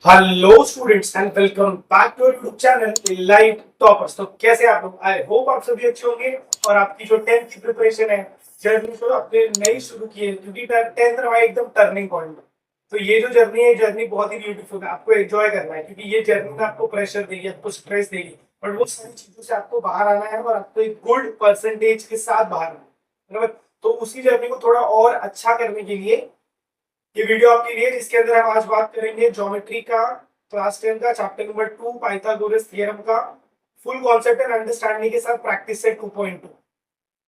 Hello students and welcome back to YouTube channel Light Toppers. तो कैसे आप लोग? आई होप आप सभी अच्छे होंगे और आपकी जो 10th की प्रिपरेशन है, जर्नी जो आपने नई शुरू की है, क्योंकि 10th हमारा एकदम टर्निंग पॉइंट है। तो ये जो जर्नी है, जर्नी बहुत ही ब्यूटीफुल है, आपको एंजॉय करना है, क्योंकि ये जर्नी में आपको प्रेशर देगी, आपको स्ट्रेस देगी, बट वो सारी चीजों से आपको बाहर आना है और आपको एक गुड परसेंटेज के साथ बाहर आना है, बराबर? तो उसी जर्नी को थोड़ा और अच्छा करने के लिए ये वीडियो आपके लिए, जिसके अंदर हम आज बात करेंगे ज्योमेट्री का क्लास 10 का चैप्टर नंबर 2 पाइथागोरस थ्योरम का फुल कॉन्सेप्ट एंड अंडरस्टैंडिंग के साथ प्रैक्टिस सेट 2.2।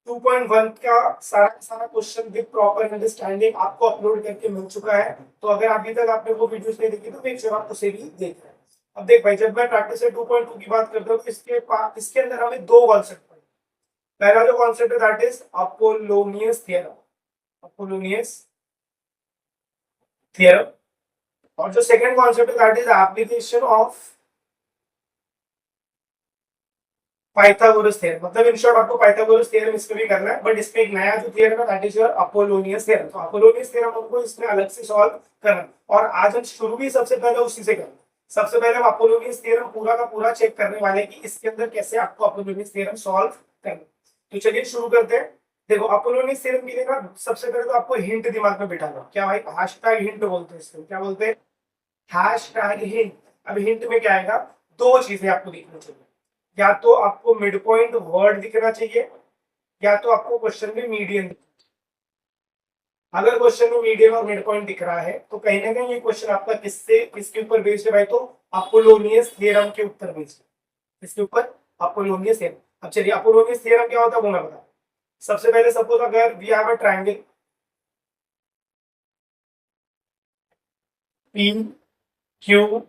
2.1 का सारा सारा क्वेश्चन विद प्रॉपर अंडरस्टैंडिंग आपको अपलोड करके मिल चुका है। तो अगर अभी तक आपने वो वीडियोस नहीं देखी तो मेक श्योर आप उसे भी देख रहे हैं। अब देख भाई, जब मैं प्रैक्टिस सेट 2.2 की बात करता हूँ तो इसके अंदर हमें दो कॉन्सेप्ट पढ़े। पहला जो कॉन्सेप्ट है that is Apollonius theorem, Apollonius theorem. और जो सेकंड कॉन्सेप्ट है that is application of Pythagoras theorem. मतलब इन शॉर्ट आपको पाइथागोरस थ्योरम इसमें भी करना है, बट इसमें एक नया जो थ्योरम है that is your Apollonius theorem. तो अपोलोनियस थ्योरम हमको इसमें अलग से सॉल्व करना है और आज हम शुरू भी सबसे पहले उसी से करेंगे। सबसे पहले हम अपोलोनियस थ्योरम पूरा का पूरा चेक करने वाले हैं कि इसके अंदर कैसे आपको अपोलोनियस थ्योरम सॉल्व करना है। तो चलिए शुरू करते हैं। देखो, अपोलोनियस थ्योरम के लिए ना सबसे पहले तो आपको हिंट दिमाग में बिठा लो। क्या भाई? हैशटैग हिंट बोलते हैं इसको। क्या बोलते हैं? Hashtag hint. अब हिंट में क्या आएगा? दो चीजें आपको दिखनी चाहिए। या तो आपको मिड पॉइंट वर्ड दिखना चाहिए, या तो आपको क्वेश्चन में मीडियन। अगर क्वेश्चन में मीडियन और मिड पॉइंट दिख रहा है तो कहीं ना कहीं ये क्वेश्चन आपका किसके ऊपर बेस्ड है भाई? तो अपोलोनियस थ्योरम के ऊपर बेस्ड है। इसके ऊपर अपोलोनियस थ्योरम। अब चलिए, अपोलोनियस थ्योरम क्या होता है वो मैं बता। सबसे पहले सपोज अगर we have a triangle P Q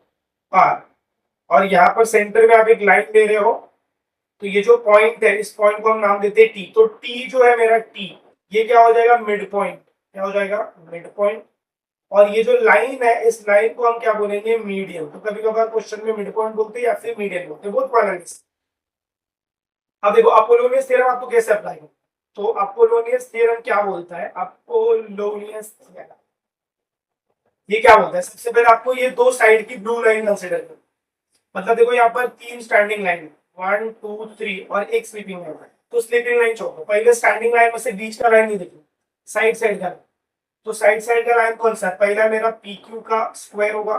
R और यहाँ पर सेंटर में आप एक लाइन ले रहे हो, तो ये जो पॉइंट है इस पॉइंट को हम नाम देते हैं टी। तो टी जो है मेरा टी, ये क्या हो जाएगा? Mid point. क्या हो जाएगा? Mid point. और ये जो लाइन है इस लाइन को हम क्या बोलेंगे? मीडियन। तो कभी कभार क्वेश्चन में मिड पॉइंट बोलते हैं या फिर मीडियन बोलते हैं, बहुत फाइनल। अब देखो, अपोलोनियस थ्योरम आपको कैसे अप्लाई होगा? तो अपोलोनियस थ्योरम क्या बोलता है? अपोलोनियस थ्योरम ये क्या बोलता है? सबसे पहले आपको ये दो साइड की ब्लू लाइन कंसिडर करो। मतलब देखो, यहाँ पर तीन स्टैंडिंग लाइन, 1 2 3 और एक स्लीपिंग लाइन है। तो स्लीपिंग लाइन छोड़ो, पहले स्टैंडिंग लाइन में से बीच का लाइन नहीं देखना, साइड साइड का। तो साइड साइड का लाइन कौन सा है? पहला मेरा पी क्यू का स्क्वायर होगा,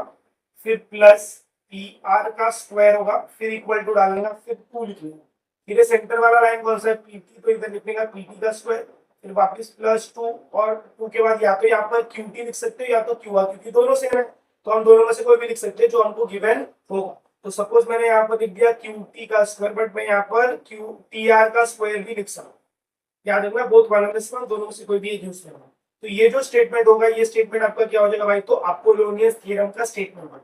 फिर प्लस पी आर का स्क्वायर होगा, फिर इक्वल टू डालना, फिर 2 लिखना। फिर सेंटर वाला लाइन कौन सा है? पीटी। तो इधर लिखने का पीटी का स्क्वायर, फिर वापस +2 और 2 के बाद या तो यहाँ पर क्यूटी लिख सकते हो या तो क्यू आर, क्योंकि दोनों सेम है। तो हम दोनों में से कोई भी लिख सकते हैं जो हमको गिवन होगा। तो सपोज मैंने यहाँ पर लिख दिया क्यूटी का स्क्वायर, बट मैं यहाँ पर क्यू टी आर का स्क्वायर भी लिख सकता हूँ। याद रखना, बहुत वन दोनों में से कोई भी एक यूज करना। तो ये जो स्टेटमेंट होगा, ये स्टेटमेंट आपका क्या हो जाएगा भाई? तो अपोलोनियस थ्योरम का स्टेटमेंट होगा।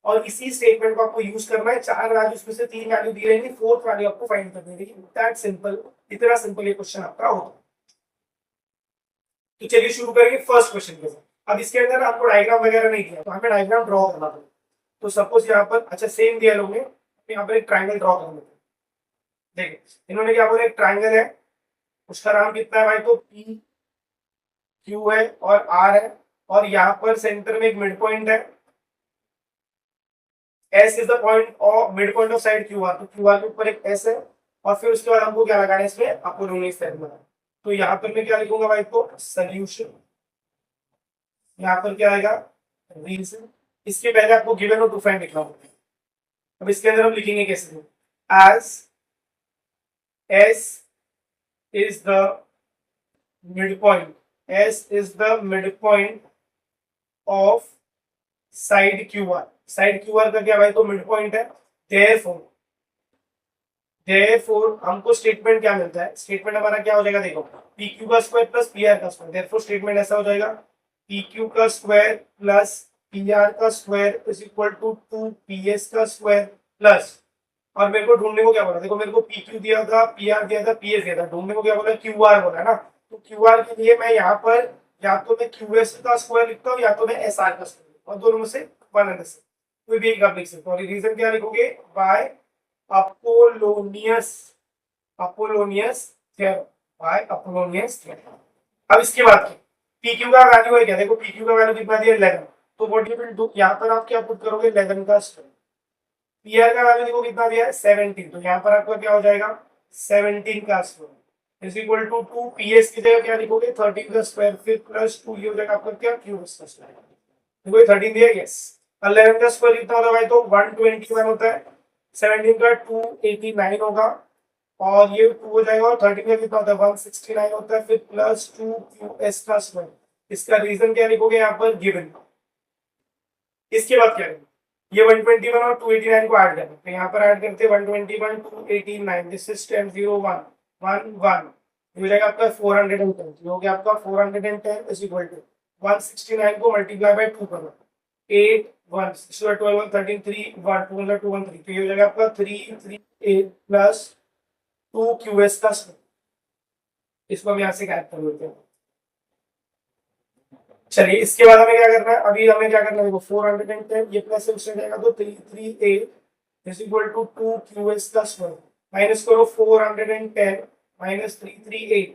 और इसी स्टेटमेंट को आपको यूज करना है। चार वैल्यूज में से तीन वैल्यू दी रहेंगी, फोर्थ वैल्यू आपको फाइंड करनी है। दैट सिंपल, इतना सिंपल ये क्वेश्चन आपका होगा। तो चलिए शुरू करेंगे फर्स्ट क्वेश्चन के साथ। अब इसके अंदर आपको डायग्राम वगैरह नहीं दिया, तो हमें डायग्राम ड्रॉ करना पड़ेगा। तो सपोज यहाँ पर, अच्छा सेम दिया लोगों ने, यहाँ पर एक ट्राइंगल ड्रॉ कर लेते हैं। देखिए, इन्होंने क्या बोला? एक ट्राइंगल है, उसका नाम कितना है भाई? तो पी क्यू है और आर है, और यहाँ पर सेंटर में एक मिड पॉइंट है। S is the point of mid point of side Q are. तो क्यू आर के ऊपर एक एस है, और फिर उसके बाद हमको क्या लगाना है? इसमें अपोलोनियस थ्योरम। तो यहाँ पर मैं क्या लिखूंगा भाई? तो सोल्यूशन। यहाँ पर क्या आएगा? रीजन। इसके पहले आपको गिवन और टू फाइंड लिखना होगा। अब इसके अंदर हम लिखेंगे कैसे? As S is the mid point, S is the mid point of side Q R. Side Q R का क्या भाई? तो मिड पॉइंट है। देयरफॉर देयरफॉर हमको स्टेटमेंट क्या मिलता है? स्टेटमेंट हमारा क्या हो जाएगा? देखो, पी क्यू का स्क्वायर प्लस पी आर का स्क्वायर। देयरफॉर स्टेटमेंट ऐसा हो जाएगा, पी क्यू का स्क्वायर प्लस पी आर का square is equal to 2 P S का स्क्वायर प्लस, और मेरे को ढूंढने को क्या बोला? देखो, मेरे को पी क्यू दिया था, पी आर दिया था, पी एस दिया था। ढूंढने को क्या बोला? क्यू आर बोला है ना। तो क्यू आर के लिए मैं यहाँ पर या तो मैं क्यू एस का स्क्वायर लिखता हूँ या तो मैं एस आर का स्क्वायर, और दोनों में से वन एंड से कोई भी एक आप लिख सकते हो। और रीजन क्या लिखोगे? By Apollonius, Apollonius theorem, by Apollonius theorem. अब इसके बाद पी क्यू का वैल्यू है क्या? देखो, पी क्यू का वैल्यू कितना दिया? 11। तो व्हाट यू विल डू, यहाँ पर आप क्या पुट करोगे 11 का स्क्वायर, पीआर का वैल्यू देखो कितना दिया है 17, तो यहाँ पर आपका क्या हो जाएगा 17 का square is equal to 2 PS की जगह क्या लिखोगे 13 का स्क्वायर, फिर प्लस 2 ये हो जाएगा आपका क्या क्यूएस का स्क्वायर, देखो ये 13 दिया यस, 11 का स्क्वायर कितना होता है भाई, तो 121 होता है, 17 का 289 होगा, और ये 2 हो जाएगा, और 13 का कितना होता है 169 होता है, फिर प्लस 2 क्यूएस का स्क्वायर, इसका रीजन क्या लिखोगे यहाँ पर गिवन। इसके बाद क्या करेंगे, ये 121 और 289 को ऐड करेंगे, तो यहाँ पर ऐड करते हैं 121 289, दिस इज 1001 11, हो जाएगा आपका 410, ये हो गया आपका 410 इज इक्वल टू 169 को मल्टीप्लाई बाय 2 करो, 8 1 12 13 3 1 2 213, तो ये हो जाएगा आपका 338 प्लस 2 क्यूएस का स्क्वायर, इसको हम यहाँ से ऐड कर लेते हैं। चलिए इसके बाद हमें क्या करना है, अभी हमें क्या करना है देखो 410 ये प्लस से जाएगा तो 338 इज इक्वल टू 2 क्यूएस का स्क्वायर, माइनस करो 410 माइनस 338,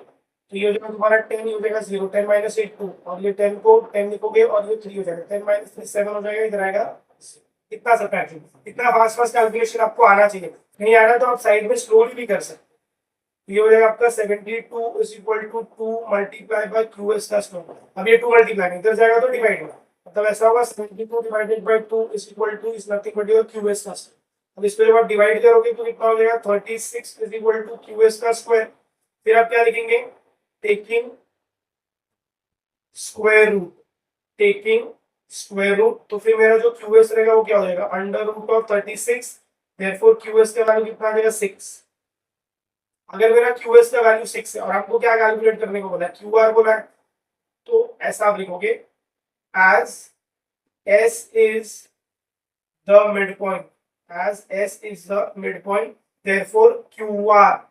तो ये हो जाएगा तुम्हारा 10, ये हो जाएगा 0, 10 माइनस 8 2, और ये 10 को 10 लिखोगे और ये 3 हो जाएगा, 10 माइनस 3 7 हो जाएगा, इधर आएगा इतना सब्ट्रैक्शन, इतना फास्ट फास्ट कैलकुलेशन आपको आना चाहिए, नहीं आना तो आप साइड में स्लोली भी कर सकते, ये हो जाएगा आपका 72 is equal to 2 multiply by QS का स्क्वायर, अब ये 2 मल्टीप्लाई इधर जाएगा तो डिवाइड होगा, मतलब ऐसा होगा 72 divided by 2 is equal two is nothing but your QS का स्क्वायर, अब इसको जब आप डिवाइड करोगे तो कितना हो जाएगा 36 इज इक्वल टू क्यूएस का स्क्वायर, फिर आप क्या लिखेंगे taking square root, taking square root, तो फिर मेरा जो क्यूएस रहेगा वो क्या हो जाएगा under root of 36, therefore QS का वैल्यू कितना आ जाएगा 6, अगर मेरा क्यूएस का वैल्यू 6 है और आपको क्या कैलकुलेट करने को बोला है क्यूआर बोला है, तो ऐसा आप लिखोगे as S is the mid point, as S is the mid point therefore QR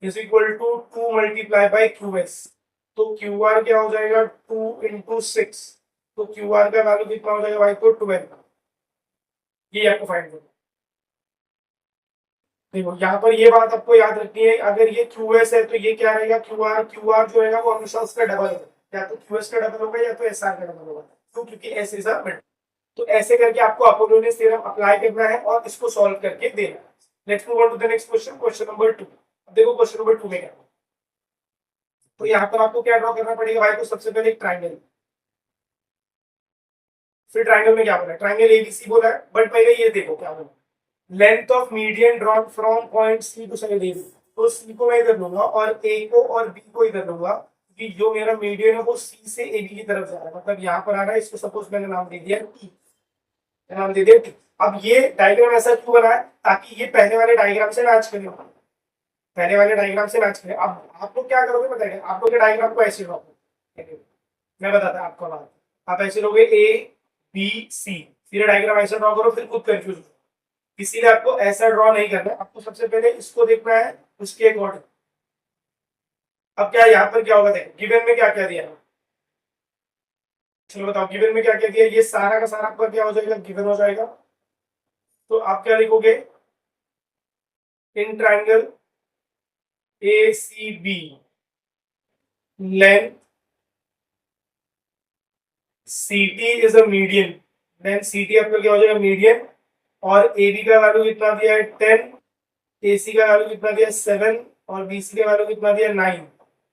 is equal to 2 multiply by QS, तो क्यूआर क्या हो जाएगा 2 इंटू 6, तो क्यूआर का वैल्यू कितना हो जाएगा भाई तो 12, ये आपको फाइंड करना, देखो यहाँ पर ये बात आपको याद रखनी है, अगर ये क्यूएस है तो ये क्या रहेगा क्यूआर, क्यूआर जो रहेगा वो हमेशा उसका डबल होगा, या तो क्यूएस का डबल होगा या तो एसआर का डबल होगा, क्यों क्योंकि एस इज अ मिड, तो ऐसे करके आपको अपोलोनियस थ्योरम अप्लाई करना है और इसको सॉल्व करके देना है। Let's move on to the next question, question number 2। अब देखो क्वेश्चन नंबर 2 में क्या, तो यहाँ पर आपको क्या ड्रॉ करना पड़ेगा भाई, तो सबसे पहले एक ट्राइंगल, फिर ट्राइंगल में क्या बोला है ट्राइंगल एबीसी बोला है, बट पहले ये देखो क्या बोला, length of median drawn from point C to side A, तो सी को मैं इधर लूंगा और ए को और बी को इधर लूंगा, कि जो मेरा मीडियन है वो सी से ए बी की तरफ जा रहा है, मतलब यहाँ पर आ रहा है, इसको सपोज मैंने नाम दे दिया टी, नाम दे दिया टी। अब ये डायग्राम ऐसा क्यों बना है, ताकि ये पहले वाले डायग्राम से मैच करे, पहले वाले डायग्राम से मैच करे। अब आप लोग क्या करोगे बताइए, आप लोग के डायग्राम को ऐसे ड्रॉ करोगे, मैं बताता आपको बात, आप ऐसे लोगे ए बी सी, फिर डायग्राम ऐसा ड्रॉ करो, फिर खुद कंफ्यूज, इसीलिए आपको ऐसा ड्रॉ नहीं करना है, आपको सबसे पहले इसको देखना है उसके अकॉर्डिंग। अब क्या यहाँ पर क्या होगा, देखो गिवन में क्या क्या दिया है, चलो बताओ गिवन में क्या क्या दिया, ये सारा का सारा आपका क्या हो जाएगा गिवन हो जाएगा, तो आप क्या लिखोगे in triangle A C B length C T is a median, length C T आपका क्या हो जाएगा मीडियन, और ए बी का वैल्यू कितना दिया है 10, ए सी का वैल्यू कितना दिया है 7, और बी सी का वैल्यू कितना दिया है 9,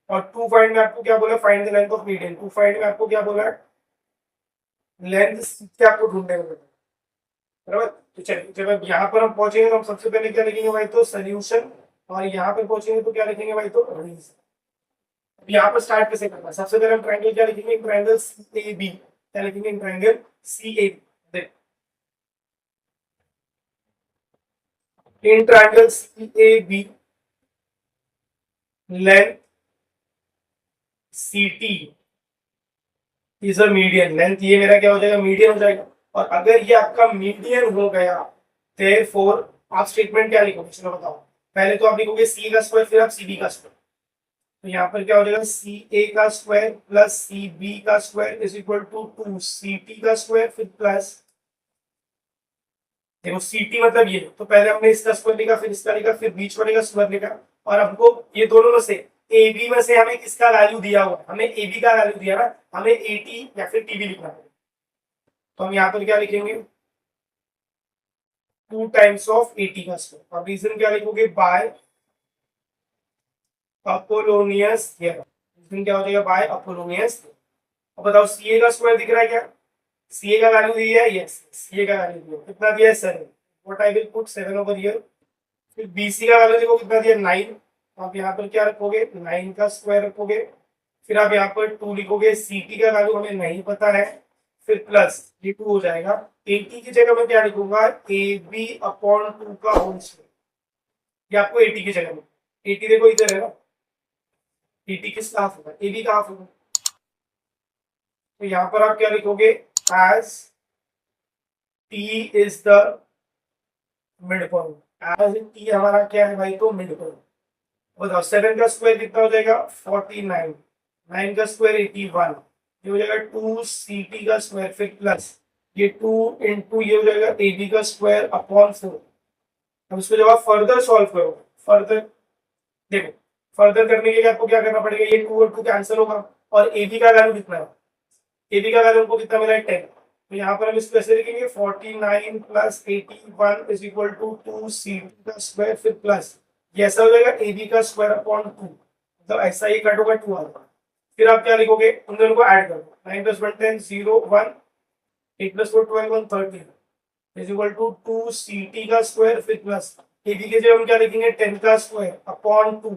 और टू फाइंड में आपको क्या बोला find the length of median, to find में आपको क्या बोला लेंथ क्या आपको ढूंढने में, बराबर। तो चलिए जब अब यहाँ पर हम पहुंचेंगे तो हम सबसे पहले क्या लिखेंगे भाई तो सोल्यूशन, और यहाँ पर पहुंचेंगे तो क्या लिखेंगे भाई तो रीजन। यहाँ पर स्टार्ट कैसे करना है, सबसे पहले हम ट्रायंगल क्या लिखेंगे ट्रायंगल सी ए बी, क्या लिखेंगे triangle C A B, in triangle C A B length C T is a median, length ये मेरा क्या हो जाएगा मीडियन हो जाएगा, और अगर ये आपका मीडियन हो गया देयरफॉर आप स्टेटमेंट क्या लिखोगे चलो बताओ, पहले तो आप लिखोगे सी का स्क्वायर फिर आप सी बी का स्क्वायर, तो यहाँ पर क्या हो जाएगा सी ए का स्क्वायर प्लस सी बी का square is equal to 2 C T का स्क्वायर फिर प्लस, देखो सी टी मतलब ये, तो पहले हमने इसका स्क्वायर लिखा फिर इसका लिखा फिर बीच वाले का स्क्वायर लिखा, और हमको ये दोनों में से ए बी में से हमें किसका वैल्यू दिया हुआ, हमें ए बी का वैल्यू दिया ना, हमें ए टी या फिर टी बी लिखना है, तो हम यहाँ पर क्या लिखेंगे 2 टाइम्स ऑफ 80 का स्क्वायर। अब रीजन क्या लिखोगे बाय अपोलोनियस थ्योरम। रीजन क्या हो जाएगा बाय अपोलोनियस। अब बताओ सीए का स्क्वायर दिख रहा है क्या? सीए का वैल्यू दिया है, यस सीए का वैल्यू दिया कितना दिया है 7। What I will put 7 over here. फिर बीसी का वैल्यू देखो कितना दिया 9। आप यहाँ पर क्या रखोगे 9 का स्क्वायर रखोगे। फिर आप यहाँ पर 2 लिखोगे। सीटी का वैल्यू हमें नहीं पता है। फिर प्लस ये 2 हो जाएगा। 80 की जगह मैं क्या लिखूंगा ए बी अपॉन 2 का होल स्क्वायर। ये आपको 80 की जगह में 80 देखो इधर है ना। 80 किस हाफ होगा ए बी का हाफ होगा। तो यहाँ पर आप क्या लिखोगे as T is the mid point. As T हमारा क्या है भाई तो मिड पॉइंट। बताओ 7 का स्क्वायर कितना हो जाएगा 49। 9 का स्क्वायर 81। ये हो जाएगा 2 सी टी का स्क्वायर फिर प्लस ये 2 इंटू ये हो जाएगा ए बी का स्क्वायर अपॉन 4। अब इसको जब आप फर्दर सॉल्व करो फर्दर देखो फर्दर करने के लिए आपको क्या करना पड़ेगा ये 2 और 2 कैंसिल होगा और ए बी का वैल्यू कितना है ए बी का वैल्यू हमको कितना मिला है 10। तो यहाँ पर हम इसको ऐसे लिखेंगे 49 plus 81 is equal to 2 C T का स्क्वायर फिर प्लस ये ऐसा हो जाएगा ए बी का स्क्वायर अपॉन 2। मतलब ऐसा ही कट होगा 2 आएगा। फिर आप क्या लिखोगे उन दोनों को ऐड करो 9 plus 1 10 0 1 8 plus 4 12 1 13 is equal to 2 C T का स्क्वायर फिर प्लस ए बी के जगह हम क्या लिखेंगे 10 का स्क्वायर अपॉन 2।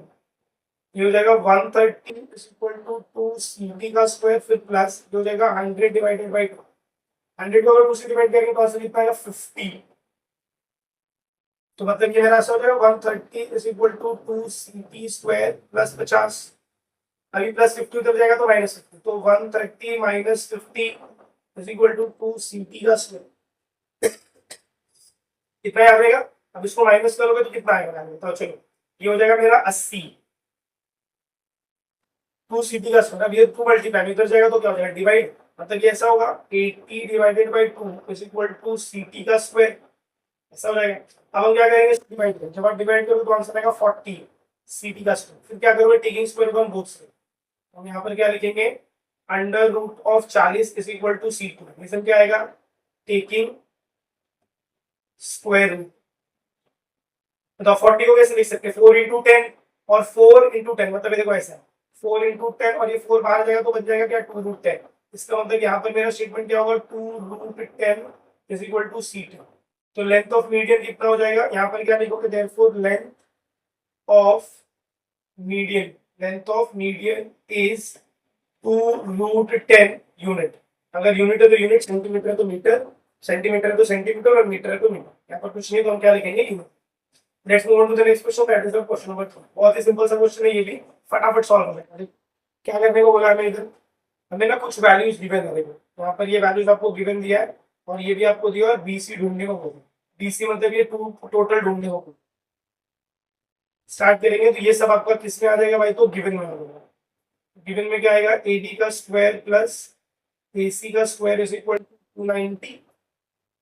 ये हो जाएगा 130 is equal to 2 C T का स्क्वायर फिर प्लस ये हो जाएगा 100 डिवाइडेड बाई 2। 100 को अगर 2 से डिवाइड करेंगे तो आंसर कितना आएगा 50। तो मतलब ये मेरा आंसर हो जाएगा 130 is equal to 2 C T square plus 50। अभी प्लस 50 उधर जाएगा तो माइनस 50 तो 130 minus 50 is equal to 2 C T का स्क्वायर। कितना याद रहेगा? अब इसको माइनस करोगे तो कितना आएगा तो चलो ये हो जाएगा मेरा 80 2 सी टी का स्क्वायर। अब ये 2 मल्टीप्लाई इधर जाएगा तो क्या हो जाएगा डिवाइड। मतलब ये ऐसा होगा 80 divided by 2 is equal to C T का स्क्वायर। ऐसा हो जाएगा। अब हम क्या करेंगे डिवाइड करेंगे। जब आप डिवाइड करोगे तो आंसर आएगा 40 सी टी का स्क्वायर। फिर क्या करोगे taking square from both side. हम यहाँ पर क्या लिखेंगे under root of 40 is equal to C T. Reason क्या आएगा टेकिंग स्क्वायर रूट। बताओ 40 को कैसे लिख सकते हैं 4 इंटू 10 और 4 इंटू 10 मतलब देखो ऐसा है 4 इंटू 10 और ये 4 बाहर जाएगा तो बच जाएगा क्या 2 रूट 10। इसका मतलब यहाँ पर मेरा स्टेटमेंट क्या होगा 2 root 10 is equal to C two. तो लेंथ ऑफ मीडियन कितना हो जाएगा यहाँ पर क्या लिखोगे therefore length of median is 2 root 10 unit. अगर यूनिट है तो यूनिट सेंटीमीटर है तो मीटर सेंटीमीटर है तो सेंटीमीटर और मीटर है तो मीटर। यहाँ पर कुछ नहीं तो हम क्या लिखेंगे unit. Let's move on to the next question that is the question number 3। बहुत ही सिंपल सा क्वेश्चन है ये भी फटाफट सॉल्व हो जाएगा। क्या करने को बोला हमें इधर हमें ना कुछ वैल्यूज गिवन है। देखो यहाँ पर ये वैल्यूज आपको गिवन दिया है और ये भी आपको दिया है बीसी ढूंढने को बोला। बीसी मतलब ये टोटल ढूंढने को स्टार्ट करेंगे तो ये सब आपका किस में आ जाएगा भाई तो गिवन में आ जाएगा। गिवन में क्या आएगा ए डी का स्क्वायर प्लस ए सी का square is equal to 290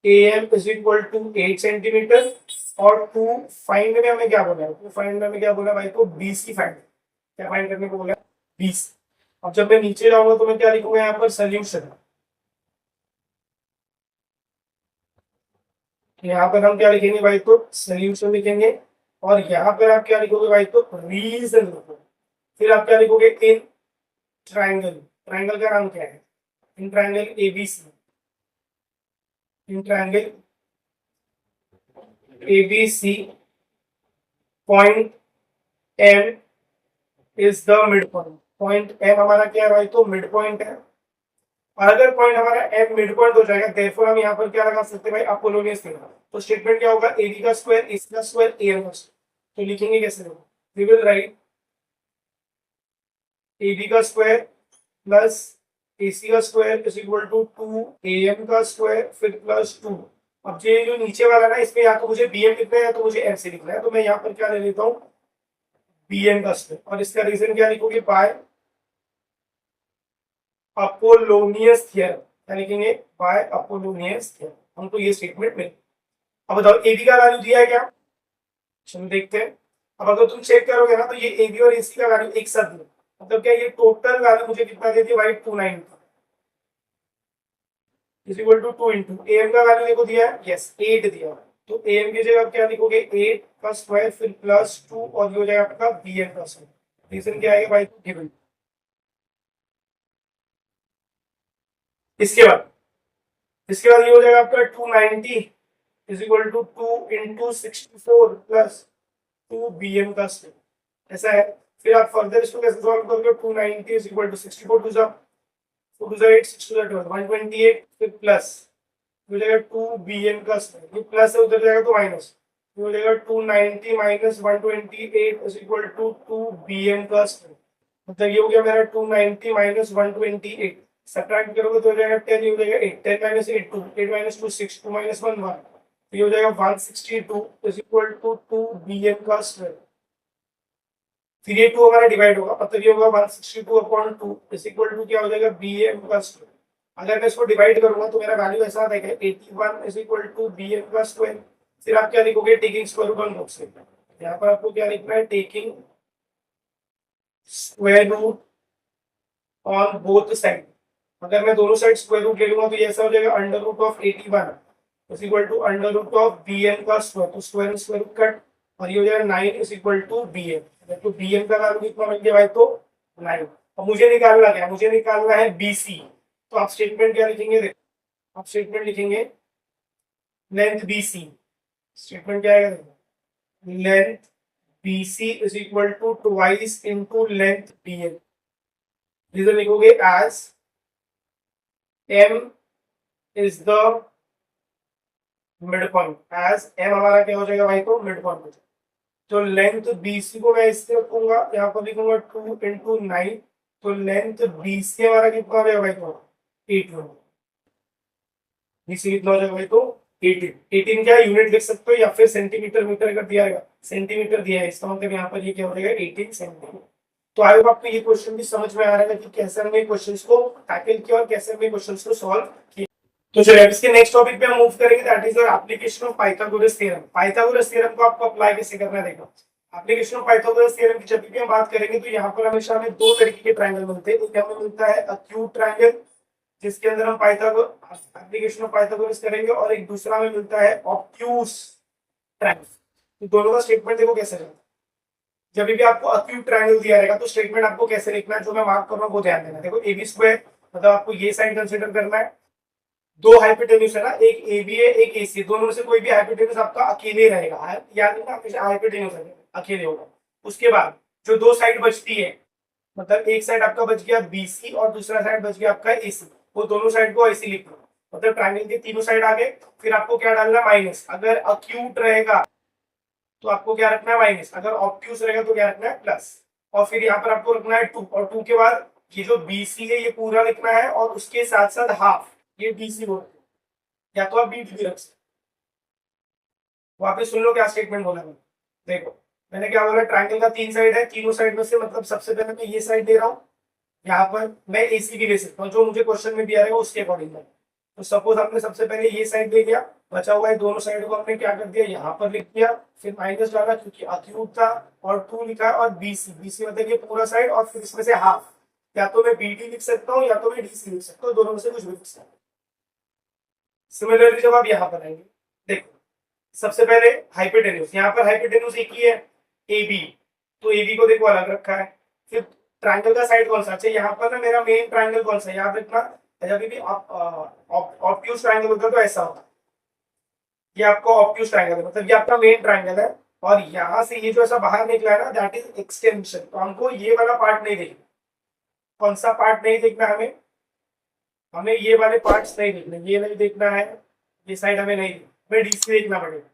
A M is equal to 8 centimetre और 2 फाइंड में हमें क्या बोला है 2 फाइंड में हमें क्या बोला भाई तो बीसी फाइंड क्या फाइंड करने को बोला 20। अब जब मैं नीचे जाऊंगा तो मैं क्या लिखूंगा यहाँ पर सोल्यूशन। यहाँ पर हम क्या लिखेंगे भाई तो सोल्यूशन लिखेंगे और यहाँ पर आप क्या लिखोगे भाई तो रीजन लिखोगे। फिर आप क्या लिखोगे इन ट्राइंगल। ट्राइंगल का नाम क्या है in triangle ABC. In triangle ABC point M is the mid point. Point M हमारा क्या है भाई तो मिड पॉइंट है। और अगर पॉइंट हमारा एम मिड पॉइंट हो जाएगा देयरफॉर हम यहाँ पर क्या लगा सकते हैं भाई अपोलोनियस थ्योरम। तो स्टेटमेंट क्या होगा ए बी का स्क्वायर ए सी का स्क्वायर ए एम का स्क्वायर। तो लिखेंगे कैसे we will write A B का स्क्वायर प्लस ए सी का square is equal to 2 A M का स्क्वायर फिर प्लस 2। अब ये जो नीचे वाला ना इसमें या तो मुझे बी एम लिखना है या तो मुझे एम सी लिखना है। तो मैं यहाँ पर क्या ले लेता हूँ बी एम का स्क्वायर और इसका रीजन क्या लिखोगे बाय अपोलोनियस थ्योरम। क्या लिखेंगे बाय अपोलोनियस थ्योरम। हमको ये स्टेटमेंट मिल। अब बताओ ए बी का वैल्यू दिया है क्या चलो देखते हैं। अब अगर तुम चेक करोगे ना तो ये ए बी और ए सी का वैल्यू एक साथ दिया मतलब क्या ये टोटल वैल्यू मुझे कितना देती है भाई 290। Is equal to 2 into M का वैल्यू देखो दिया है, यस 8 दिया है, तो एम की जगह आप क्या लिखोगे 8 का स्क्वायर फिर प्लस 2 और ये हो जाएगा आपका बी एम का स्क्वायर। रीजन क्या आएगा भाई, गिवन। इसके बाद ये हो जाएगा आपका 290 is equal to 2 into 64 plus 2 B M का स्क्वायर, ऐसा है। फिर आप फर्दर इसको कैसे सॉल्व करोगे, 290 इज इक्वल टू 64 टू जा 4 टू जा 8 6 टू जा 12 128 फिर प्लस हो जाएगा 2 bn का स्क्वायर, ये प्लस है उधर जाएगा तो माइनस, हो जाएगा 290 minus 128 is equal to 2 bn का स्क्वायर। मतलब ये हो गया मेरा 290 माइनस 128, सब्ट्रैक्ट करोगे तो हो जाएगा 10, ये हो जाएगा 8 10 माइनस 8 2 8 माइनस 2 6 2 माइनस 1 1, ये हो जाएगा 162 इज इक्वल टू 2 bn का स्क्वायर। फिर ये 2 हमारा डिवाइड होगा, मतलब ये होगा 162 अपॉन 2 इज इक्वल टू क्या हो जाएगा bm का स्क्वायर। अगर मैं इसको डिवाइड करूंगा तो मेरा वैल्यू ऐसा आ जाएगा 81 इज इक्वल टू bm का स्क्वायर। फिर आप क्या लिखोगे, taking square root on both side, यहाँ पर आपको क्या लिखना है, taking square root on both side. अगर मैं दोनों साइड स्क्वायर रूट ले लूंगा तो ये ऐसा हो जाएगा under root of 81 is equal to under root of bm का स्क्वायर, तो स्क्वायर रूट कट और ये हो जाएगा 9 इज इक्वल टू bm। तो bm का वैल्यू कितना मिल गया भाई, तो 9। और मुझे निकालना क्या है, मुझे निकालना है bc, तो आप स्टेटमेंट क्या लिखेंगे, देखो आप स्टेटमेंट लिखेंगे लेंथ bc, स्टेटमेंट क्या है, length bc is equal to twice into length bm। Reason लिखोगे as m is the mid point, as m हमारा क्या हो जाएगा भाई, तो मिड पॉइंट हो जाएगा। तो लेंथ BC को मैं इससे रखूंगा, यहाँ पर लिखूंगा 2 इंटू 9, तो लेंथ BC हमारा कितना हो जाएगा भाई, तो 18। BC कितना हो जाएगा भाई, तो 18। 18 क्या यूनिट लिख सकते हो या फिर सेंटीमीटर मीटर अगर दिया है, सेंटीमीटर दिया है, इसका मतलब यहाँ पर ये क्या हो जाएगा 18 सेंटीमीटर। तो आई होप आपको ये क्वेश्चन भी समझ में आ रहा है कि कैसे हमने क्वेश्चंस को टैकल किया और कैसे हमने क्वेश्चंस को सॉल्व किया। तो चलिए इसके नेक्स्ट टॉपिक पे हम मूव करेंगे, that is your application of Pythagoras theorem. Pythagoras theorem को आपको अप्लाई कैसे करना है, देखो एप्लीकेशन ऑफ पाइथागोरस थ्योरम की जब भी हम बात करेंगे तो यहाँ पर हमेशा हमें दो तरीके के ट्रायंगल मिलते हैं। एक हमें मिलता है अक्यूट ट्रायंगल जिसके अंदर हम पाइथागोरस एप्लीकेशन ऑफ पाइथागोरस करेंगे, और एक दूसरा हमें मिलता है ऑब्ट्यूज ट्रायंगल। तो दोनों का स्टेटमेंट देखो कैसे रहता है। जब भी आपको अक्यूट ट्रायंगल दिया रहेगा तो स्टेटमेंट आपको कैसे लिखना है, जो मैं मार्क कर रहा हूँ वो ध्यान देना। देखो AB स्क्वायर मतलब आपको ये साइड कंसीडर करना है, दो हाइपोटेन्यूज है ना, एक AB है एक AC, दोनों में से कोई भी हाइपोटेन्यूज आपका अकेले रहेगा, याद रखना हमेशा हाइपोटेन्यूज अकेले होगा। उसके बाद जो दो साइड बचती है, मतलब एक साइड आपका बच गया BC और दूसरा साइड बच गया आपका AC, वो दोनों साइड को ऐसे लिखना, मतलब ट्रायंगल के तीनों साइड आ गए। फिर आपको क्या डालना है, माइनस। अगर अक्यूट रहेगा तो आपको क्या रखना है, माइनस। अगर ऑब्ट्यूज रहेगा तो क्या रखना है, प्लस। और फिर यहाँ पर आपको रखना है 2, और 2 के बाद ये जो BC है ये पूरा लिखना है, और उसके साथ साथ हाफ ये BC हो, या तो आप BD भी रख सकते। वापस सुन लो क्या स्टेटमेंट बोला मैंने, देखो मैंने क्या बोला, ट्रायंगल का 3 साइड है, तीनों साइड में से मतलब सबसे पहले मैं ये साइड दे रहा हूँ, यहाँ पर मैं AC भी ले सकता हूँ, जो मुझे क्वेश्चन में दिया रहेगा उसके अकॉर्डिंग। तो सपोज हमने सबसे पहले ये साइड ले लिया, बचा हुआ है दोनों साइड को हमने क्या कर दिया, यहाँ पर लिख दिया, फिर माइनस डाला क्योंकि अक्यूट था, और 2 लिखा, और BC मतलब ये पूरा साइड, और फिर इसमें से हाफ। या तो मैं BD लिख सकता हूँ या तो मैं DC लिख सकता हूँ, दोनों में से कुछ भी लिख सकता हूँ। सिमिलरली जब आप यहाँ पर आएंगे, देखो सबसे पहले हाइपोटेन्यूज, यहाँ पर हाइपोटेन्यूज एक ही है AB, तो AB को देखो अलग रखा है। फिर ट्रायंगल का साइड कौन सा, अच्छा यहाँ पर ना मेरा मेन ट्रायंगल कौन सा, याद रखना जब भी ऑब्ट्यूज ट्रायंगल होता है तो ऐसा होता है, ये आपका ऑब्ट्यूज ट्रायंगल है, मतलब ये आपका मेन ट्रायंगल है, और यहाँ से ये जो ऐसा बाहर निकला है ना, दैट इज एक्सटेंशन। तो हमको ये वाला पार्ट नहीं देखना। कौन सा पार्ट नहीं देखना हमें, हमें ये वाले पार्ट्स नहीं देखने, ये नहीं देखना है, ये साइड हमें नहीं, हमें DC देखना पड़ेगा।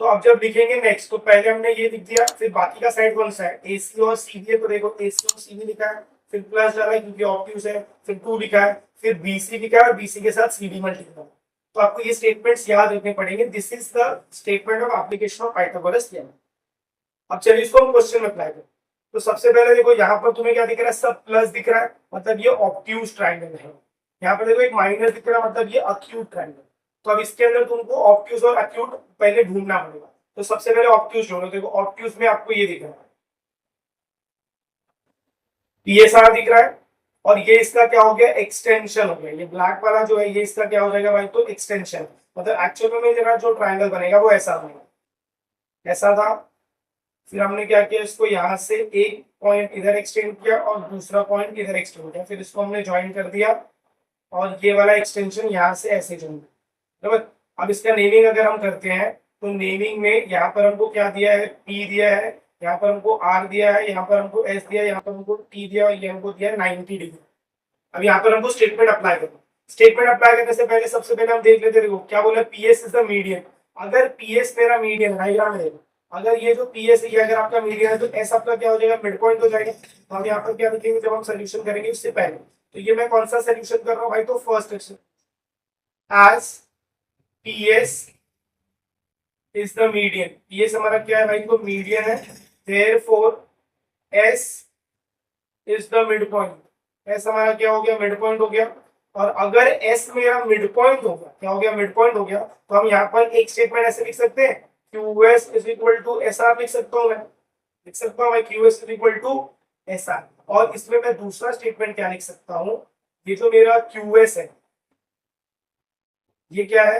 तो अब जब लिखेंगे नेक्स्ट, तो पहले हमने ये लिख दिया, फिर बाकी का साइड कौन सा है, AC और CD है, तो देखो AC और CD लिखा है, फिर प्लस डाला है क्योंकि ऑब्ट्यूज है, फिर 2 लिखा है, फिर BC लिखा है, और BC के साथ CD मल्टीप्लाई। तो आपको ये स्टेटमेंट्स याद रखने पड़ेंगे। This is the statement of application of Pythagoras theorem. अब चलिए इसको हम क्वेश्चन में अप्लाई करें। तो सबसे पहले देखो यहाँ पर तुम्हें क्या दिख रहा है, सब प्लस दिख रहा है, मतलब ये ऑब्ट्यूज ट्रायंगल है। यहाँ पर देखो एक माइनस दिख रहा है, मतलब ये अक्यूट ट्रायंगल। तो अब इसके अंदर तुमको ऑब्ट्यूज और अक्यूट पहले ढूंढना पड़ेगा। तो सबसे पहले ऑब्ट्यूज ढूंढो, देखो ऑब्ट्यूज में आपको ये दिख रहा है, ये सारा दिख रहा है, और ये इसका क्या हो गया, एक्सटेंशन हो गया। ये ब्लैक वाला जो है ये इसका क्या हो जाएगा भाई, तो एक्सटेंशन। मतलब एक्चुअल में मेरा जो ट्राइंगल बनेगा वो ऐसा बनेगा, ऐसा था। फिर हमने क्या किया, इसको यहाँ से एक पॉइंट इधर एक्सटेंड किया और दूसरा पॉइंट इधर एक्सटेंड किया, फिर इसको हमने ज्वाइन कर दिया और ये वाला एक्सटेंशन यहाँ से ऐसे जुड़ गया। बराबर। अब इसका नेमिंग अगर हम करते हैं तो नेमिंग में यहाँ पर हमको क्या दिया है, पी दिया है, यहाँ पर हमको आर दिया है, यहाँ पर हमको एस दिया है, यहाँ पर हमको टी दिया और ये हमको दिया है 90 डिग्री। अब यहाँ पर हमको स्टेटमेंट अप्लाई करना। स्टेटमेंट अप्लाई करने से पहले सबसे पहले हम देख लेते हैं, देखो क्या बोला, पीएस इज द मीडियन। अगर पीएस मेरा मीडियन डायग्राम है, अगर ये जो पीएस है अगर आपका मीडियन है तो एस आपका क्या हो जाएगा, मिड पॉइंट हो जाएगा। तो हम यहाँ पर क्या लिखेंगे जब हम सोल्यूशन करेंगे उससे पहले, तो ये मैं कौन सा सोल्यूशन कर रहा हूँ भाई, तो first as PS is the median. PS हमारा क्या है भाई, तो मीडियन है, therefore S is the mid point. S हमारा क्या हो गया, मिड पॉइंट हो गया। और अगर एस मेरा मिड पॉइंट हो गया, क्या हो गया, मिड पॉइंट हो गया, तो हम यहाँ पर एक स्टेटमेंट ऐसे लिख सकते हैं, QS is equal to SR लिख सकता हूँ मैं, लिख सकता हूँ मैं QS is equal to SR। और इसमें मैं दूसरा स्टेटमेंट क्या लिख सकता हूँ, ये जो मेरा QS है ये क्या है,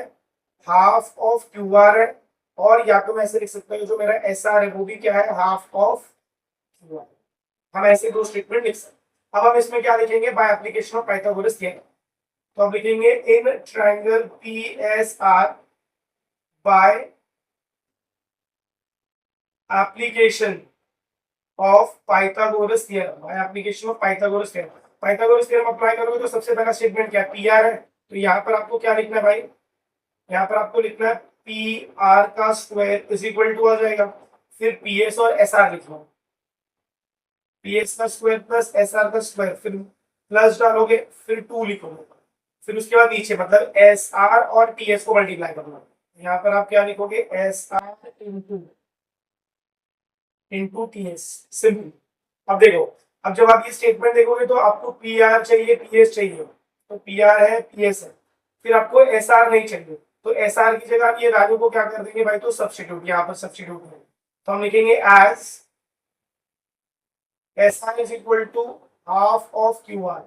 हाफ ऑफ QR है। और या तो मैं ऐसे लिख सकता हूँ जो मेरा SR है वो भी क्या है, हाफ ऑफ QR। हम ऐसे दो स्टेटमेंट लिख सकते हैं। अब हम इसमें क्या लिखेंगे, bye application of Pythagoras theorem. तो अब लिखेंगे in triangle PSR bye application of Pythagoras theorem, bye application of Pythagoras theorem. Pythagoras theorem apply करोगे तो सबसे पहला स्टेटमेंट क्या है, PR है। तो यहाँ पर आपको क्या लिखना है भाई, यहाँ पर आपको लिखना है PR का स्क्वायर इज इक्वल टू आ जाएगा, फिर PS और SR लिखना, PS का स्क्वायर प्लस SR का स्क्वायर, फिर प्लस डालोगे, फिर 2 लिखोगे, फिर उसके बाद नीचे मतलब SR और TS को मल्टीप्लाई करना। यहाँ पर आप क्या लिखोगे, SR इंटू TS, सिंपल। अब देखो, अब जब आप ये स्टेटमेंट देखोगे तो आपको PR चाहिए, PS चाहिए, तो PR है, PS है, फिर आपको SR नहीं चाहिए, तो SR की जगह आप ये वैल्यू को क्या कर देंगे भाई, तो सब्स्टिट्यूट, यहाँ पर सब्स्टिट्यूट करेंगे। तो हम लिखेंगे as SR is equal to half of QR,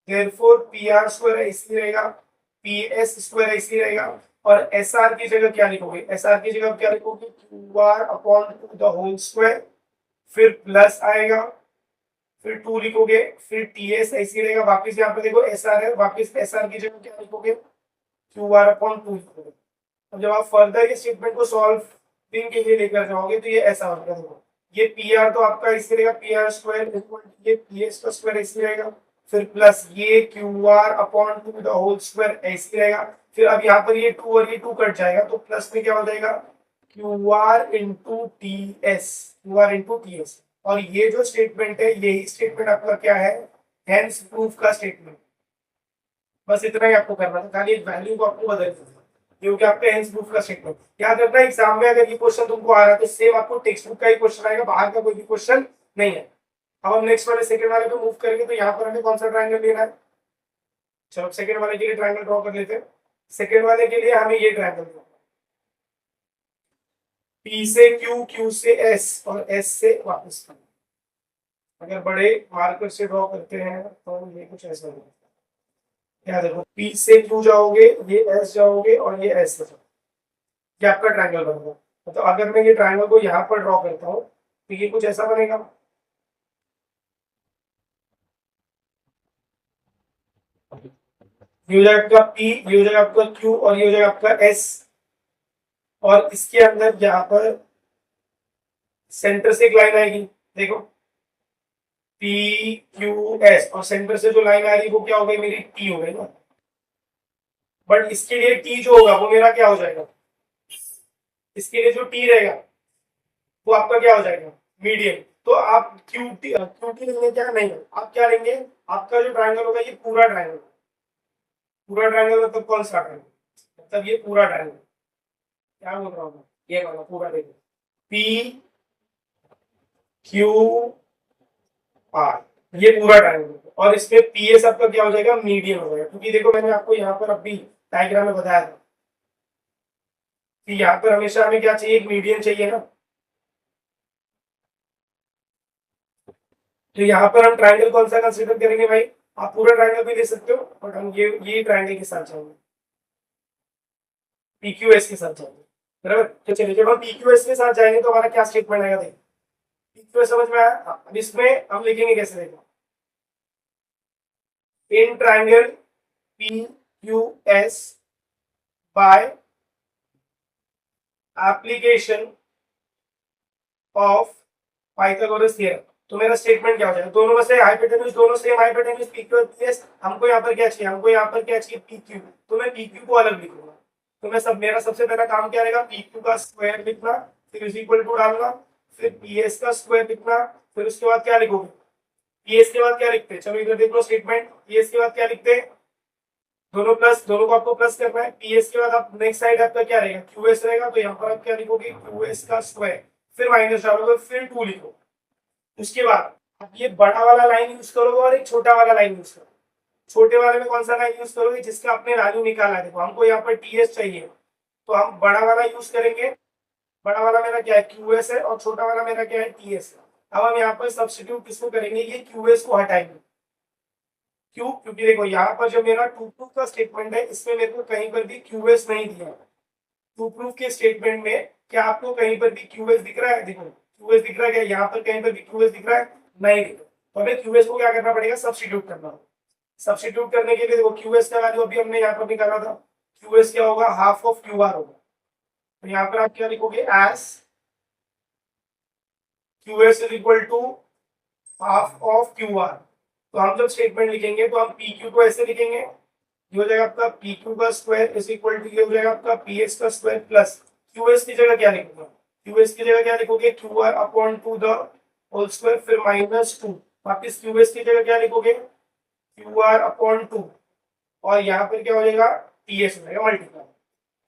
therefore PR square ऐसे रहेगा, PS स्क्वायर ऐसे रहेगा, और SR की जगह क्या लिखोगे, SR की जगह क्या लिखोगे, QR upon the whole square, फिर प्लस आएगा, फिर 2 लिखोगे, फिर TS ऐसे रहेगा, वापस यहाँ पे देखो SR है, वापस SR की जगह क्या लिखोगे, QR अपॉन 2 लिखोगे। अब जब आप फर्दर ये स्टेटमेंट को सॉल्व के लिए लेकर जाओगे तो ये ऐसा होगा, देखो ये PR तो आपका इसी रहेगा, PR स्क्वायर इक्वल टू ये PS का स्क्वायर इसी रहेगा, फिर प्लस ये QR upon 2 the whole square ऐसे रहेगा। फिर अब यहाँ पर ये 2 और ये 2 कट जाएगा, तो प्लस में क्या हो जाएगा, QR इंटू TS। और ये जो स्टेटमेंट है यही स्टेटमेंट आपका क्या है, हेंस प्रूफ का स्टेटमेंट। बस इतना ही आपको करना था, खाली एक वैल्यू को आपको बदल देना, क्योंकि आपका हेंस प्रूफ का स्टेटमेंट याद रखना। एग्जाम में अगर ये क्वेश्चन तुमको आ रहा है तो सेम आपको टेक्स्ट बुक का ही क्वेश्चन आएगा, बाहर का कोई भी क्वेश्चन नहीं है। अब हम नेक्स्ट वाले सेकंड वाले पे मूव करेंगे, तो यहाँ पर हमें कौन सा ट्रायंगल लेना है, चलो सेकंड वाले के लिए ट्रायंगल ड्रॉ कर लेते हैं। सेकंड वाले के लिए हमें ये ट्रायंगल P से Q, Q से S और S से वापस। अगर बड़े मार्कर से ड्रॉ करते हैं तो ये कुछ ऐसा होगा, क्या देखो P से Q जाओगे, ये S जाओगे और ये S जाओगे, ये आपका ट्रायंगल बनेगा। तो अगर मैं ये ट्रायंगल को यहाँ पर ड्रॉ करता हूँ तो ये कुछ ऐसा बनेगा, ये हो जाएगा आपका P, ये हो जाएगा आपका Q और ये हो जाएगा आपका S। और इसके अंदर यहाँ पर सेंटर से एक लाइन आएगी, देखो PQS, और सेंटर से जो लाइन आ रही है वो क्या हो गई, मेरी T हो गई ना। बट इसके लिए T जो होगा वो मेरा क्या हो जाएगा, इसके लिए जो T रहेगा वो आपका क्या हो जाएगा, मीडियम। तो आप QT लेंगे क्या, नहीं, आप क्या लेंगे, आपका जो ट्रायंगल होगा ये पूरा ट्रायंगल, पूरा ट्रायंगल मतलब कौन सा ट्रायंगल, मतलब ये पूरा ट्रायंगल, क्या बोल रहा हूँ, ये वाला पूरा देखो, PQR, ये पूरा ट्रायंगल, और इसमें PS आपका क्या हो जाएगा, मीडियम हो जाएगा। क्योंकि देखो मैंने आपको यहाँ पर अभी डायग्राम में बताया था कि यहाँ पर हमेशा हमें क्या चाहिए, एक मीडियम चाहिए ना। तो यहाँ पर हम ट्रायंगल कौन सा कंसीडर करेंगे भाई, आप पूरा ट्राइंगल भी ले सकते हो, बट हम ये ट्राइंगल के साथ जाएंगे, पीक्यूएस के साथ जाएंगे, बराबर। तो चलिए जब हम पीक्यूएस के साथ जाएंगे तो हमारा क्या स्टेटमेंट आएगा, देखिए पीक्यूएस समझ में आया। अब इसमें हम लिखेंगे कैसे, देखो in triangle PQS by application of Pythagoras theorem. तो मेरा स्टेटमेंट क्या हो जाएगा, दोनों में से हाइपोटेन्यूज, दोनों सेम हाइपोटेन्यूज पीक्यू और पीएस, हमको यहाँ पर क्या चाहिए, हमको यहाँ पर क्या चाहिए, पीक्यू। तो मैं पीक्यू को अलग लिखूंगा। तो मैं सब, मेरा सबसे पहला काम क्या रहेगा, पीक्यू का स्क्वायर लिखना, फिर इज इक्वल टू डालना, फिर पीएस का स्क्वायर लिखना, फिर उसके बाद क्या लिखोगे, पीएस के बाद क्या लिखते हैं, चलो इधर देख लो स्टेटमेंट, पीएस के बाद क्या लिखते हैं, दोनों प्लस, दोनों को आपको प्लस करना है। पीएस के बाद आप नेक्स्ट साइड आपका क्या रहेगा, क्यूएस रहेगा, तो यहाँ पर आप क्या लिखोगे, क्यूएस का स्क्वायर, फिर माइनस डालोगे, फिर 2 लिखो। उसके बाद आप ये बड़ा वाला लाइन यूज करोगे और एक छोटा वाला लाइन यूज करोगे। छोटे वाले में कौन सा लाइन यूज करोगे, जिसका आपने वैल्यू निकाला है। देखो हमको यहाँ पर टीएस चाहिए, तो हम बड़ा वाला यूज करेंगे। बड़ा वाला मेरा क्या है, क्यूएस है, और छोटा वाला मेरा क्या है, टीएस है। अब हम यहाँ पर सब्स्टिट्यूट किसको करेंगे, ये क्यूएस को हटाएंगे। क्यों, क्योंकि देखो यहाँ पर जो मेरा टू प्रूफ का स्टेटमेंट है, इसमें मेरे को कहीं पर भी क्यूएस नहीं दिया है। टू प्रूफ के स्टेटमेंट में क्या आपको कहीं पर भी क्यूएस दिख रहा है, देखो क्यूएस दिख रहा है क्या, यहाँ पर कहीं पर भी क्यूएस दिख रहा है, नहीं दिख रहा। तो हमें क्यूएस को क्या करना पड़ेगा, सब्स्टिट्यूट करना होगा। सब्स्टिट्यूट करने के लिए देखो क्यूएस का वैल्यू अभी हमने यहाँ पर निकाला था, क्यूएस क्या होगा, हाफ ऑफ क्यूआर होगा। तो यहाँ पर आप क्या लिखोगे, S QS is equal to half of QR. तो हम जब स्टेटमेंट लिखेंगे तो हम पी क्यू को ऐसे लिखेंगे, ये हो जाएगा आपका पी क्यू का स्क्वायर इज इक्वल टू, ये हो जाएगा आपका पी एस का स्क्वायर प्लस क्यूएस की जगह क्या लिखोगे, क्यूएस की जगह क्या लिखोगे, Q R upon two the whole square, फिर माइनस 2, वापिस क्यूएस की जगह क्या लिखोगे, क्यू आर अपॉन 2, और यहाँ पर क्या हो जाएगा, टी एस हो जाएगा मल्टीप्लाई।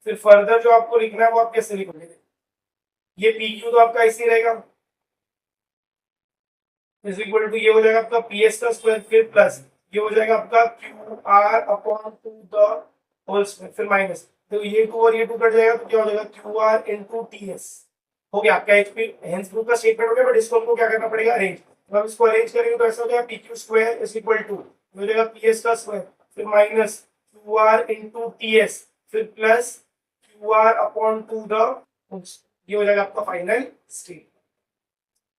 फिर फर्दर जो आपको लिखना है वो आप कैसे लिखोगे, ये पी क्यू तो आपका ऐसे रहेगा, इज इक्वल टू, ये हो जाएगा आपका पी एस का स्क्वायर, फिर प्लस ये हो जाएगा आपका Q R upon two the whole square, फिर माइनस, तो ये 2 और ये 2 कट जाएगा, तो क्या हो जाएगा, Q R into T S. हो गया आपका एचपी हेंस प्रूफ का स्टेटमेंट हो गया। बट इसको हमको क्या करना पड़ेगा, अरेंज। तो हम इसको अरेंज करेंगे तो ऐसा हो जाएगा, P Q square is equal to, हो जाएगा पी एस का स्क्वायर, फिर minus Q R into T S, फिर plus Q R upon two the, ये हो जाएगा आपका फाइनल स्टेट।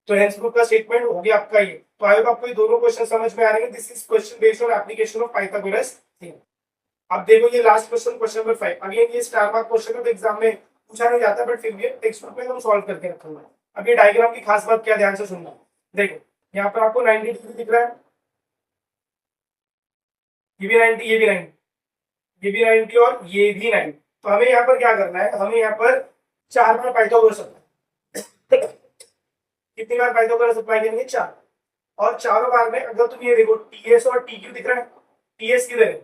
तो हेंस प्रूफ का स्टेटमेंट हो गया आपका ये। तो आई होप आपको ये दोनों क्वेश्चन समझ में आ रहे हैं। This is question based on application of Pythagoras theorem. अब देखो ये last question, question number 5। Again ये स्टार मार्क क्वेश्चन है, तो एग्जाम में पूछा नहीं जाता, बट फिर भी टेक्स्ट बुक में हम सॉल्व करके रखूंगा। अब ये डायग्राम की खास बात क्या, ध्यान से सुनना। देखो यहाँ पर आपको 90 डिग्री दिख रहा है, ये भी 90, ये भी 90, ये भी 90 और ये भी 90। तो हमें यहाँ पर क्या करना है, हमें यहाँ पर 4 बार पाइथागोरस अप्लाई, कितनी बार पाइथागोरस अप्लाई करेंगे, 4। और चारों बार में अगर तुम ये देखो, टीएस और टीक्यू दिख रहा है, टीएस किधर है,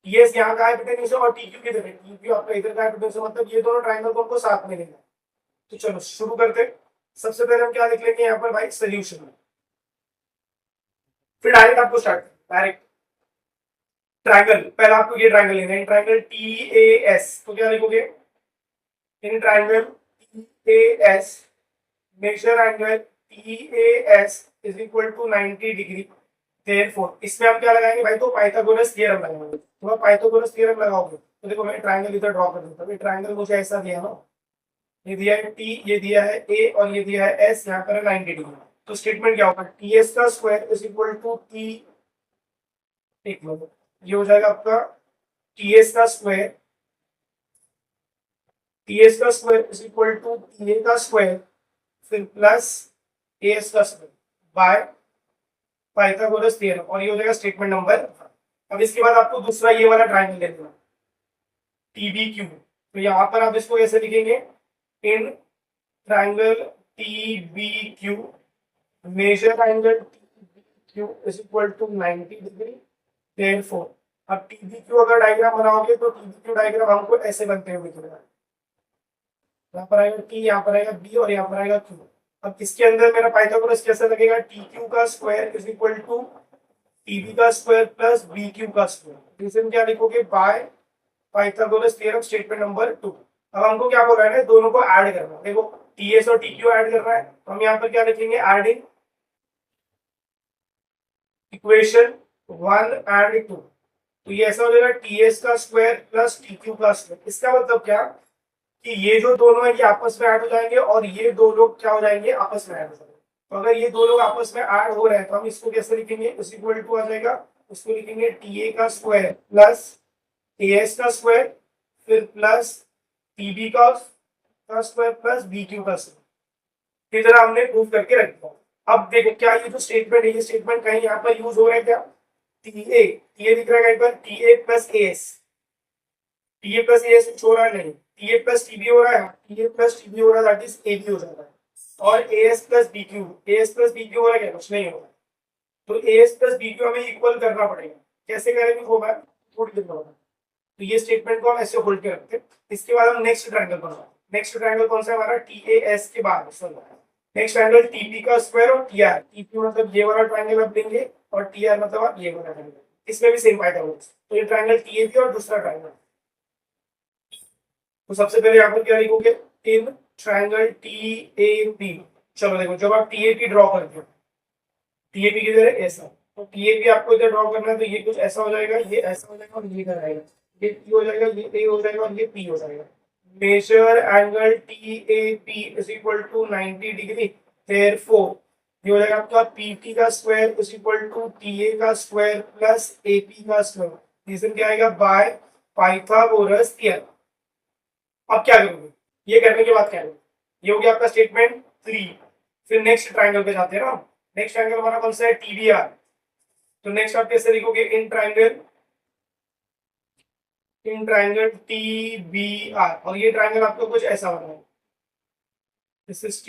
टीएस यहाँ का हाइपोटेन्यूज है, और टीक्यू किधर है, टीक्यू आपका इधर का हाइपोटेन्यूज है, मतलब ये दोनों ट्रायंगल को हमको साथ में लेना है। तो चलो शुरू करते हैं। सबसे पहले हम क्या लिख लेंगे यहाँ पर भाई, सोल्यूशन। फिर डायरेक्ट आपको स्टार्ट डायरेक्ट ट्रायंगल, पहले आपको ये ट्रायंगल लेना है, ट्रायंगल टी ए एस। तो क्या लिखोगे, in triangle T A S measure angle T A S is equal to 90 degree. Therefore इसमें हम क्या लगाएंगे भाई, तो पाइथागोरस थ्योरम लगाएंगे। तो आप पाइथागोरस थ्योरम लगाओगे तो देखो मैं ट्रायंगल इधर ड्रॉ कर देता हूं। ये ट्रायंगल मुझे ऐसा दिया ना, ये दिया है टी, ये दिया है ए, और ये दिया है एस, यहाँ पर है 90 डिग्री। तो स्टेटमेंट क्या होगा, टी एस का square is equal to T, एक मिनट, ये हो जाएगा आपका टी एस का स्क्वायर, टी एस का square is equal to T A का स्क्वायर, फिर प्लस ए एस का स्क्वायर बाय पाइथागोरस थ्योरम, और ये हो जाएगा स्टेटमेंट नंबर। अब इसके बाद आपको दूसरा ये वाला ट्रायंगल लेना है, टीबी क्यू। तो यहाँ पर आप इसको कैसे लिखेंगे, in triangle TB Q measure angle TB Q is equal to 90 degree. Therefore अब टीबी क्यू अगर डायग्राम बनाओगे तो टीबी क्यू डायग्राम हमको ऐसे बनते हुए दिखेगा, यहाँ पर आएगा टी, यहाँ पर आएगा बी, और यहाँ पर आएगा क्यू। अब इसके अंदर मेरा पाइथागोरस कैसा लगेगा, टी क्यू का square is equal to TB का स्क्वायर प्लस बी क्यू का स्क्वायर। रीजन क्या लिखोगे, by Pythagoras theorem, statement number 2। अब हमको क्या बोल रहा है, दोनों को ऐड करना है। देखो टीएस और टीक्यू ऐड करना है, तो हम यहाँ पर क्या लिखेंगे, एडिंग इक्वेशन 1 एंड 2, तो ये ऐसा हो जाएगा ts का स्क्वायर प्लस tq का स्क्वायर। इसका मतलब क्या कि ये जो दोनों है ये आपस में ऐड हो जाएंगे और ये दो लोग क्या हो जाएंगे, आपस में ऐड हो जाएंगे। तो अगर ये दो लोग आपस में ऐड हो रहे हैं तो हम इसको कैसे लिखेंगे, इस इक्वल टू आ जाएगा, उसको लिखेंगे TA का स्क्वायर प्लस AS का स्क्वायर फिर प्लस TB का स्क्वायर प्लस BQ का स्क्वायर। इस तरह हमने प्रूव करके रख दिया। अब देखो क्या ये जो स्टेटमेंट है, ये स्टेटमेंट कहीं यहाँ पर यूज हो रहा है क्या, TA दिख रहा है कहीं पर, TA plus AS, TA plus AS कुछ हो रहा है नहीं, TA प्लस TB हो रहा है, TA प्लस TB हो रहा है, दैट इज AB हो जाता है। और AS प्लस BQ हो रहा है क्या, कुछ नहीं हो रहा है। तो AS प्लस BQ हमें इक्वल करना पड़ेगा। कैसे करेंगे वो मैं थोड़ी देर में। तो ये स्टेटमेंट को हम ऐसे होल्ड के रखते हैं। इसके बाद हम नेक्स्ट ट्रायंगल बनाते हैं। नेक्स्ट ट्रायंगल कौन सा है हमारा, TAS के बाद नेक्स्ट ट्रायंगल TP का स्क्वायर और TR। TP मतलब ये वाला ट्रायंगल आप लेंगे और TR मतलब आप ये वाला ट्रायंगल, इसमें भी सेम पाइथागोरस। तो ये ट्रायंगल TAB और दूसरा ट्रायंगल। तो सबसे पहले यहाँ पर क्या लिखोगे, इन ट्रायंगल TAB। चलो देखो, जब आप TAB ड्रॉ करते हो, TAB की तरह ऐसा, तो TAB आपको इधर ड्रॉ करना है, तो ये कुछ ऐसा हो जाएगा, ये ऐसा हो जाएगा और ये इधर आएगा, ये P हो जाएगा, ये A हो जाएगा और ये P हो जाएगा। Measure angle TAP is equal to 90 degree, therefore ये हो जाएगा आपका PT का square is equal to TA का स्क्वायर प्लस AP का स्क्वायर। रीजन क्या आएगा, बाय पाइथागोरस थ्योरम। अब क्या करोगे, ये करने के बाद क्या करोगे, ये हो गया आपका स्टेटमेंट 3। फिर नेक्स्ट ट्रायंगल पे जाते हैं ना। नेक्स्ट ट्रायंगल हमारा कौन सा है, TBR। तो नेक्स्ट आप कैसे लिखोगे, इन ट्रायंगल TBR, और ये ट्रायंगल आपको कुछ ऐसा बना है, this is T,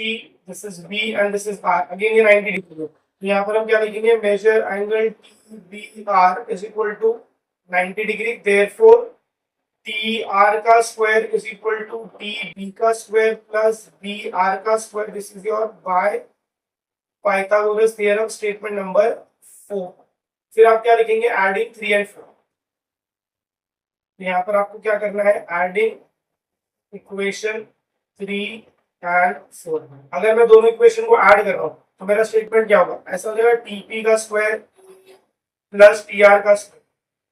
this is B and this is R। Again ये 90 डिग्री है, तो यहाँ पर हम क्या लिखेंगे, measure angle TBR is equal to 90 degree, therefore TR का square is equal to TB का स्क्वायर प्लस BR का square. This is your by Pythagoras theorem statement number 4। फिर आप क्या लिखेंगे, एडिंग 3 एंड 4। यहाँ पर आपको क्या करना है, एडिंग इक्वेशन 3 एंड 4। अगर मैं दोनों इक्वेशन को ऐड कर रहा हूँ तो मेरा स्टेटमेंट क्या होगा, ऐसा हो जाएगा TP का स्क्वायर प्लस TR का स्क्वायर।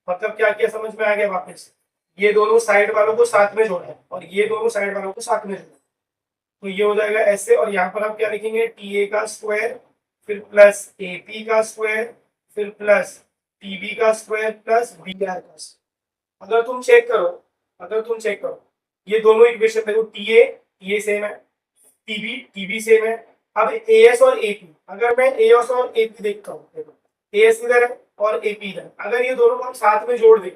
मतलब क्या किया, समझ में आ गया, वापस ये दोनों साइड वालों को साथ में जोड़ा है और ये दोनों साइड वालों को साथ में जोड़ा, तो ये हो जाएगा ऐसे। और यहाँ पर आप क्या लिखेंगे, TA का स्क्वायर फिर प्लस AP का स्क्वायर फिर प्लस TB का स्क्वायर प्लस BR का स्क्वायर। अगर तुम चेक करो ये दोनों इक्वेशन देखो, TA सेम है, TB सेम है। अब AS और AP, अगर मैं AS और AP देखता हूँ, देखो AS इधर है और AP इधर, अगर ये दोनों को हम साथ में जोड़ दें,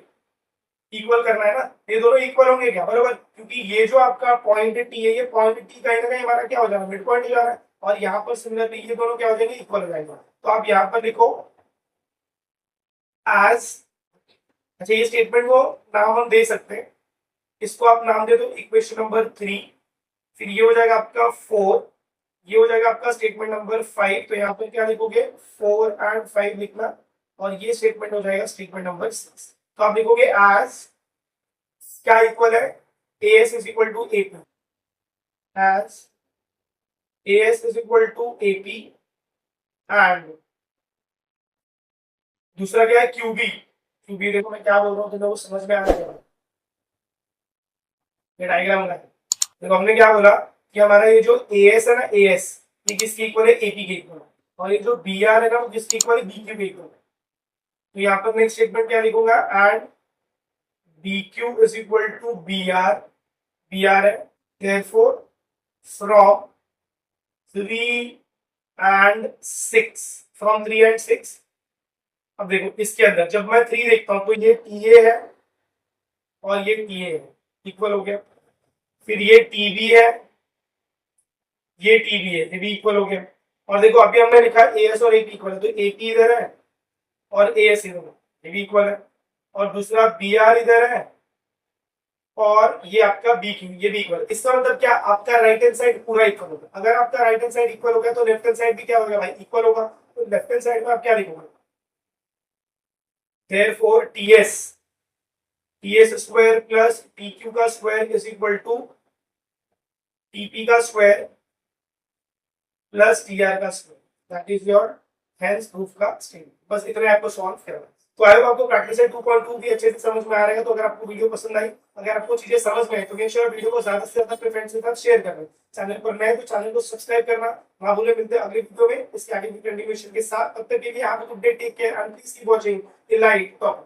इक्वल करना है ना, ये दोनों इक्वल होंगे क्या, बराबर, क्योंकि ये जो आपका पॉइंट टी है, ये पॉइंट टी कहीं ना कहीं हमारा क्या हो जाएगा, मिड पॉइंट हो जा रहा है, और यहाँ पर सिमिलरली ये दोनों क्या हो जाएंगे, इक्वल हो जाएगा। तो आप यहाँ पर लिखो एज, अच्छा ये स्टेटमेंट को नाम हम दे सकते हैं, इसको आप नाम दे दो इक्वेशन नंबर 3। फिर ये हो जाएगा आपका 4, ये हो जाएगा आपका स्टेटमेंट नंबर 5। तो यहाँ पर क्या लिखोगे, 4 एंड 5 लिखना, और ये स्टेटमेंट हो जाएगा स्टेटमेंट नंबर 6। तो आप लिखोगे एज क्या इक्वल है, AS is equal to AP, as AS is equal to AP and दूसरा क्या है, QB देखो मैं क्या बोल रहा हूँ, तो वो समझ में आ जाएगा। ये डायग्राम है, देखो हमने क्या बोला कि हमारा ये जो AS है ना, AS ये किसके इक्वल है, AP के इक्वल है, और ये जो BR है ना वो किसके इक्वल है, BQ के इक्वल है। तो यहाँ पर नेक्स्ट स्टेटमेंट क्या लिखूंगा, and BQ is equal to BR है, therefore from 3 and 6, from 3 and 6। अब देखो इसके अंदर जब मैं 3 देखता हूं तो ये TA है और ये TA है, इक्वल हो गया। फिर ये TB है, ये TB है, ये भी इक्वल हो गया। और देखो अभी हमने लिखा AS और AP इक्वल है, तो AP इधर है और AS इधर है, ये भी इक्वल है। और दूसरा BR इधर है और ये आपका BQ, ये भी इक्वल है। इसका मतलब क्या, आपका राइट हैंड साइड पूरा इक्वल होगा। अगर आपका राइट हैंड साइड इक्वल हो गया तो लेफ्ट हैंड साइड भी क्या होगा भाई, इक्वल होगा। तो लेफ्ट हैंड साइड में आप क्या लिखोगे, therefore TS square plus TQ का square is equal to TP का स्क्वायर प्लस TR का square, that is your hence proof का स्टेटमेंट। बस इतना आपको सॉल्व करना है। तो आई होप आपको प्रैक्टिस 2.2 भी अच्छे से समझ में आ रहेगा। तो अगर आपको वीडियो पसंद आई, अगर आपको चीजें समझ में आई तो मेक श्योर वीडियो को ज्यादा से ज्यादा अपने फ्रेंड्स के साथ शेयर करना। चैनल पर नए तो चैनल को सब्सक्राइब करना ना भूलें। मिलते हैं अगले वीडियो में इसके आगे की कंटिन्यूएशन के साथ। तब तक के लिए have a good day, take care and please keep watching the light talk.